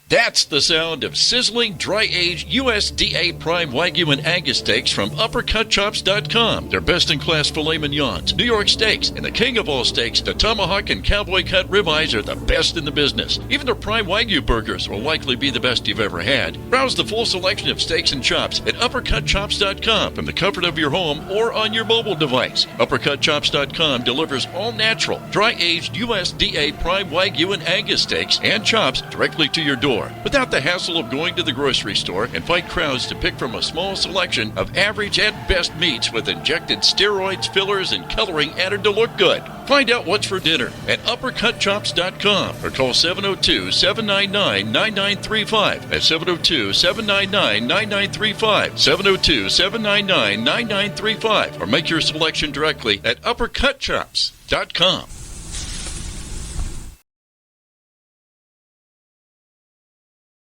That's the sound of sizzling, dry-aged USDA Prime Wagyu and Angus steaks from UpperCutChops.com. Their best-in-class filet mignons, New York steaks, and the king of all steaks, the tomahawk and cowboy cut ribeyes are the best in the business. Even their Prime Wagyu burgers will likely be the best you've ever had. Browse the full selection of steaks and chops at UpperCutChops.com from the comfort of your home or on your mobile device. UpperCutChops.com delivers all-natural, dry-aged USDA Prime Wagyu and Angus steaks and chops directly to your door, without the hassle of going to the grocery store and fight crowds to pick from a small selection of average and best meats with injected steroids, fillers, and coloring added to look good. Find out what's for dinner at uppercutchops.com or call 702-799-9935. That's 702-799-9935. 702-799-9935. Or make your selection directly at uppercutchops.com.